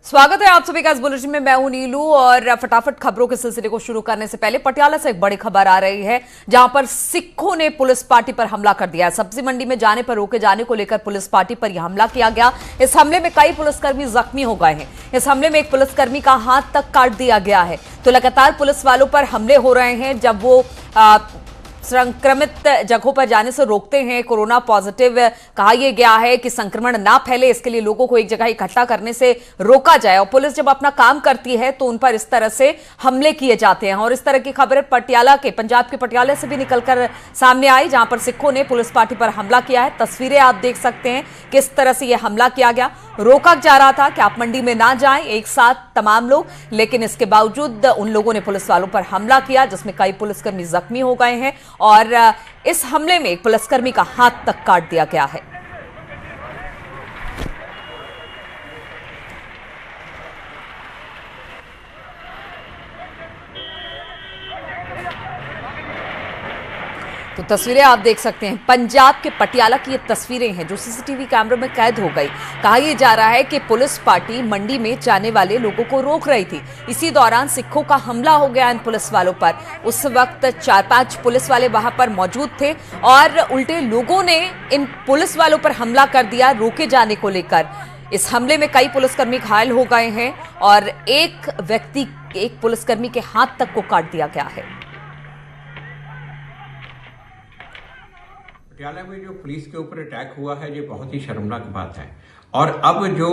स्वागत है आप सभी का इस बुलेटिन में। मैं हूं नीलू और फटाफट खबरों के सिलसिले को शुरू करने से पहले पटियाला से एक बड़ी खबर आ रही है, जहां पर सिखों ने पुलिस पार्टी पर हमला कर दिया है। सब्जी मंडी में जाने पर रोके जाने को लेकर पुलिस पार्टी पर यह हमला किया गया। इस हमले में कई पुलिसकर्मी जख्मी हो गए हैं। इस हमले में एक पुलिसकर्मी का हाथ तक काट दिया गया है। तो लगातार पुलिस वालों पर हमले हो रहे हैं जब वो संक्रमित जगहों पर जाने से रोकते हैं। कोरोना पॉजिटिव कहा यह गया है कि संक्रमण ना फैले, इसके लिए लोगों को एक जगह इकट्ठा करने से रोका जाए। और पुलिस जब अपना काम करती है तो उन पर इस तरह से हमले किए जाते हैं। और इस तरह की खबरें पंजाब के पटियाला से भी निकलकर सामने आई, जहां पर सिखों ने पुलिस पार्टी पर हमला किया है। तस्वीरें आप देख सकते हैं किस तरह से यह हमला किया गया। रोका जा रहा था कि आप मंडी में ना जाएं एक साथ तमाम लोग, लेकिन इसके बावजूद उन लोगों ने पुलिस वालों पर हमला किया, जिसमें कई पुलिसकर्मी जख्मी हो गए हैं। और इस हमले में एक पुलिसकर्मी का हाथ तक काट दिया गया है। तो तस्वीरें आप देख सकते हैं, पंजाब के पटियाला की ये तस्वीरें हैं जो सीसीटीवी कैमरे में कैद हो गई। कहा यह जा रहा है कि पुलिस पार्टी मंडी में जाने वाले लोगों को रोक रही थी। इसी दौरान सिखों का हमला हो गया इन पुलिस वालों पर। उस वक्त 4-5 पुलिस वाले वहां पर मौजूद थे और उल्टे लोगों ने इन पुलिस वालों पर हमला कर दिया रोके जाने को लेकर। इस हमले में कई पुलिसकर्मी घायल हो गए हैं और एक पुलिसकर्मी के हाथ तक को काट दिया गया है। पटियाला में जो पुलिस के ऊपर अटैक हुआ है ये बहुत ही शर्मनाक बात है। और अब जो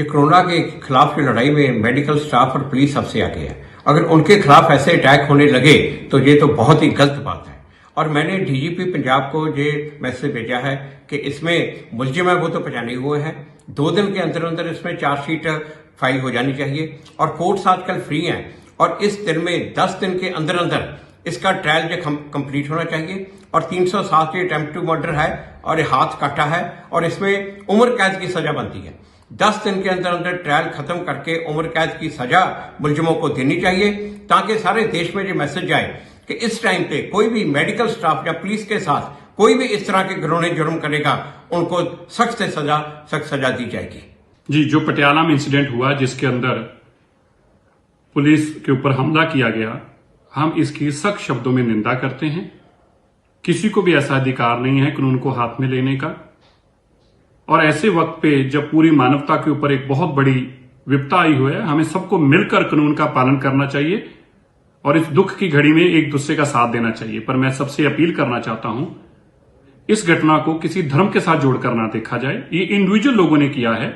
कोरोना के खिलाफ की लड़ाई में मेडिकल स्टाफ और पुलिस सबसे आगे है। अगर उनके खिलाफ ऐसे अटैक होने लगे तो ये तो बहुत ही गलत बात है। और मैंने डीजीपी पंजाब को ये मैसेज भेजा है कि इसमें मुलजिम है वो तो पहचाने हुए हैं, 2 दिन के अंदर अंदर इसमें चार्जशीट फाइल हो जानी चाहिए। और कोर्ट्स आजकल फ्री हैं और इस दिन में 10 दिन के अंदर अंदर इसका ट्रायल जो कंप्लीट होना चाहिए। और 307 ये अटेम्प्ट टू मर्डर है और ये हाथ काटा है और इसमें उम्र कैद की सजा बनती है। 10 दिन के अंदर अंदर ट्रायल खत्म करके उम्र कैद की सजा मुलजिमों को देनी चाहिए, ताकि सारे देश में ये मैसेज जाए कि इस टाइम पे कोई भी मेडिकल स्टाफ या पुलिस के साथ कोई भी इस तरह के घिनौने जुर्म करेगा उनको सख्त सजा दी जाएगी। जी, जो पटियाला में इंसिडेंट हुआ जिसके अंदर पुलिस के ऊपर हमला किया गया, हम इसकी सख्त शब्दों में निंदा करते हैं। किसी को भी ऐसा अधिकार नहीं है कानून को हाथ में लेने का। और ऐसे वक्त पे जब पूरी मानवता के ऊपर एक बहुत बड़ी विपदा आई हुई है, हमें सबको मिलकर कानून का पालन करना चाहिए और इस दुख की घड़ी में एक दूसरे का साथ देना चाहिए। पर मैं सबसे अपील करना चाहता हूं, इस घटना को किसी धर्म के साथ जोड़कर ना देखा जाए। ये इंडिविजुअल लोगों ने किया है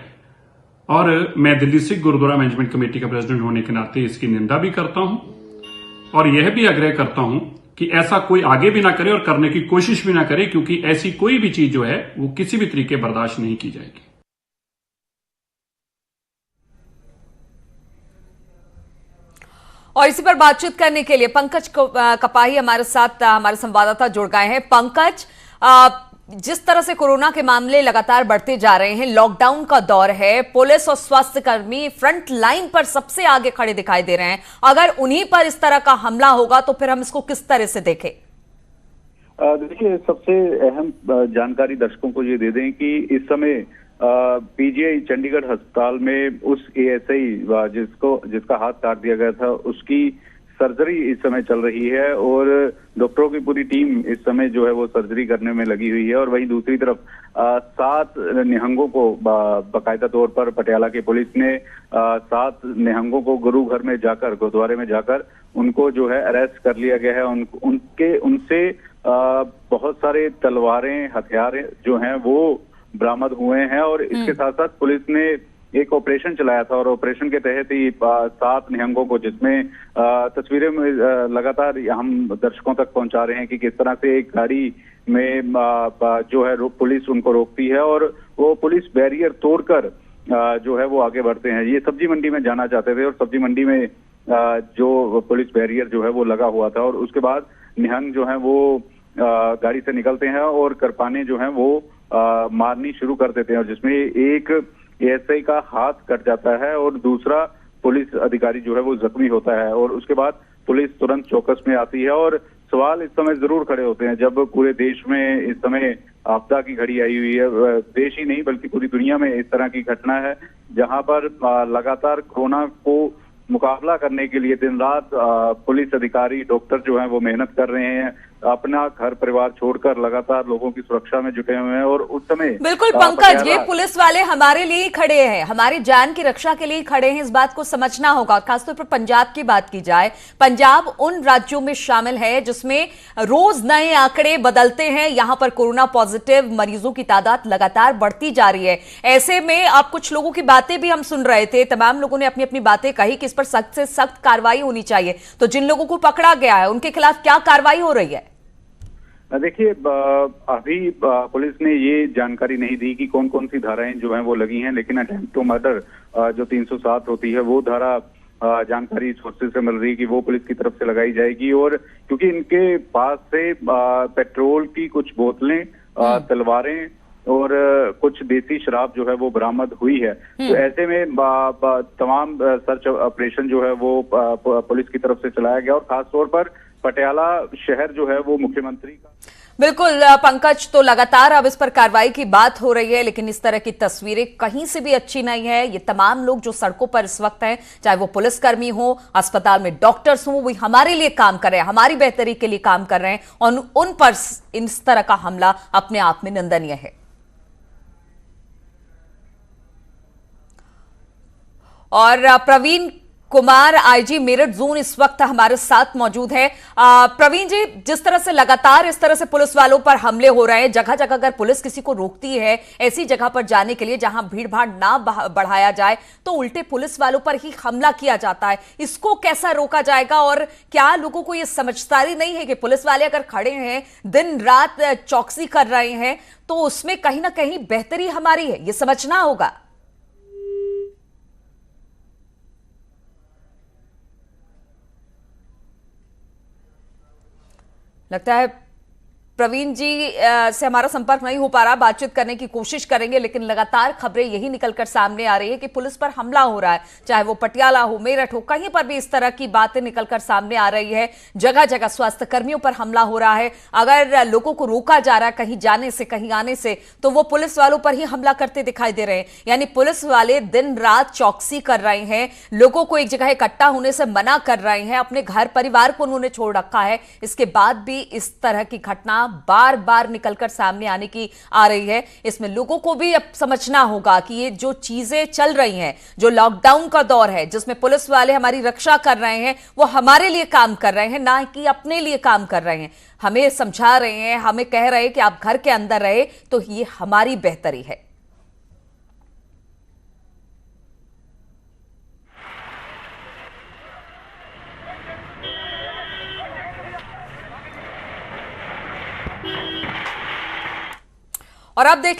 और मैं दिल्ली सिख गुरुद्वारा मैनेजमेंट कमेटी का प्रेसिडेंट होने के नाते इसकी निंदा भी करता हूं और यह भी आग्रह करता हूं कि ऐसा कोई आगे भी ना करे और करने की कोशिश भी ना करे, क्योंकि ऐसी कोई भी चीज जो है वो किसी भी तरीके बर्दाश्त नहीं की जाएगी। और इसी पर बातचीत करने के लिए पंकज कपाही हमारे साथ हमारे संवाददाता जुड़ गए हैं। पंकज, जिस तरह से कोरोना के मामले लगातार बढ़ते जा रहे हैं, लॉकडाउन का दौर है, पुलिस और स्वास्थ्य कर्मी फ्रंट लाइन पर सबसे आगे खड़े दिखाई दे रहे हैं। अगर उन्हीं पर इस तरह का हमला होगा तो फिर हम इसको किस तरह से देखें? देखिए, सबसे अहम जानकारी दर्शकों को ये दे दें कि इस समय पीजीआई चंडीगढ़ अस्पताल में उस एएसआई जिसका हाथ काट दिया गया था उसकी सर्जरी इस समय चल रही है और डॉक्टरों की पूरी टीम इस समय जो है वो सर्जरी करने में लगी हुई है। और वहीं दूसरी तरफ 7 निहंगों को बाकायदा तौर पर पटियाला की पुलिस ने 7 निहंगों को गुरुद्वारे में जाकर उनको जो है अरेस्ट कर लिया गया है। उनसे बहुत सारे तलवारें, हथियार जो हैं वो बरामद हुए हैं। और इसके साथ साथ पुलिस ने एक ऑपरेशन चलाया था और ऑपरेशन के तहत ही 7 निहंगों को, जिसमें तस्वीरें में लगातार हम दर्शकों तक पहुंचा रहे हैं कि किस तरह से एक गाड़ी में जो है पुलिस उनको रोकती है और वो पुलिस बैरियर तोड़कर जो है वो आगे बढ़ते हैं। ये सब्जी मंडी में जाना चाहते थे और सब्जी मंडी में जो पुलिस बैरियर जो है वो लगा हुआ था और उसके बाद निहंग जो है वो गाड़ी से निकलते हैं और करपाने जो है वो मारनी शुरू कर देते हैं, और जिसमें एक एएसआई का हाथ कट जाता है और दूसरा पुलिस अधिकारी जो है वो जख्मी होता है। और उसके बाद पुलिस तुरंत चौकस में आती है और सवाल इस समय जरूर खड़े होते हैं, जब पूरे देश में इस समय आपदा की घड़ी आई हुई है। देश ही नहीं बल्कि पूरी दुनिया में इस तरह की घटना है जहां पर लगातार कोरोना को मुकाबला करने के लिए दिन रात पुलिस अधिकारी, डॉक्टर जो हैं वो मेहनत कर रहे हैं, अपना घर परिवार छोड़कर लगातार लोगों की सुरक्षा में जुटे हुए हैं। और उस समय बिल्कुल पंकज, ये पुलिस वाले हमारे लिए ही खड़े हैं, हमारी जान की रक्षा के लिए ही खड़े हैं, इस बात को समझना होगा। खासतौर पर पंजाब की बात की जाए, पंजाब उन राज्यों में शामिल है जिसमें रोज नए आंकड़े बदलते हैं। यहां पर कोरोना पॉजिटिव मरीजों की तादाद लगातार बढ़ती जा रही है। ऐसे में अब कुछ लोगों की बातें भी हम सुन रहे थे, तमाम लोगों ने अपनी अपनी बातें कही कि इस पर सख्त से सख्त कार्रवाई होनी चाहिए। तो जिन लोगों को पकड़ा गया है उनके खिलाफ क्या कार्रवाई हो रही है? देखिए, अभी पुलिस ने ये जानकारी नहीं दी कि कौन कौन सी धाराएं जो हैं वो लगी हैं, लेकिन अटेम्प्ट टू मर्डर जो 307 होती है वो धारा जानकारी सोर्सेज से मिल रही है कि वो पुलिस की तरफ से लगाई जाएगी। और क्योंकि इनके पास से पेट्रोल की कुछ बोतलें, तलवारें और कुछ देसी शराब जो है वो बरामद हुई है, तो ऐसे में तमाम सर्च ऑपरेशन जो है वो पुलिस की तरफ से चलाया गया। और खासतौर पर पटियाला शहर जो है वो मुख्यमंत्री का बिल्कुल पंकज, तो लगातार अब इस पर कार्रवाई की बात हो रही है, लेकिन इस तरह की तस्वीरें कहीं से भी अच्छी नहीं है। ये तमाम लोग जो सड़कों पर इस वक्त हैं, चाहे वो पुलिसकर्मी हो, अस्पताल में डॉक्टर्स हो, वो हमारे लिए काम कर रहे हैं, हमारी बेहतरी के लिए काम कर रहे हैं, और उन पर इस तरह का हमला अपने आप में निंदनीय है। और प्रवीण कुमार, आईजी मेरठ जोन, इस वक्त हमारे साथ मौजूद है। प्रवीण जी, जिस तरह से लगातार इस तरह से पुलिस वालों पर हमले हो रहे हैं, जगह जगह अगर पुलिस किसी को रोकती है ऐसी जगह पर जाने के लिए जहां भीड़ भाड़ ना बढ़ाया जाए, तो उल्टे पुलिस वालों पर ही हमला किया जाता है। इसको कैसा रोका जाएगा? और क्या लोगों को यह समझदारी नहीं है कि पुलिस वाले अगर खड़े हैं, दिन रात चौकसी कर रहे हैं, तो उसमें कहीं ना कहीं बेहतरी हमारी है, यह समझना होगा। लगता है प्रवीण जी से हमारा संपर्क नहीं हो पा रहा, बातचीत करने की कोशिश करेंगे, लेकिन लगातार खबरें यही निकलकर सामने आ रही है कि पुलिस पर हमला हो रहा है, चाहे वो पटियाला हो, मेरठ हो, कहीं पर भी इस तरह की बातें निकलकर सामने आ रही है। जगह जगह स्वास्थ्य कर्मियों पर हमला हो रहा है। अगर लोगों को रोका जा रहा है कहीं जाने से, कहीं आने से, तो वो पुलिस वालों पर ही हमला करते दिखाई दे रहे हैं। यानी पुलिस वाले दिन रात चौकसी कर रहे हैं, लोगों को एक जगह इकट्ठा होने से मना कर रहे हैं, अपने घर परिवार को उन्होंने छोड़ रखा है। इसके बाद भी इस तरह की घटना बार बार निकलकर सामने आने की आ रही है। इसमें लोगों को भी अब समझना होगा कि ये जो चीजें चल रही हैं, जो लॉकडाउन का दौर है जिसमें पुलिस वाले हमारी रक्षा कर रहे हैं, वो हमारे लिए काम कर रहे हैं, ना कि अपने लिए काम कर रहे हैं। हमें समझा रहे हैं, हमें कह रहे हैं कि आप घर के अंदर रहे तो ये हमारी बेहतरी है। और अब देख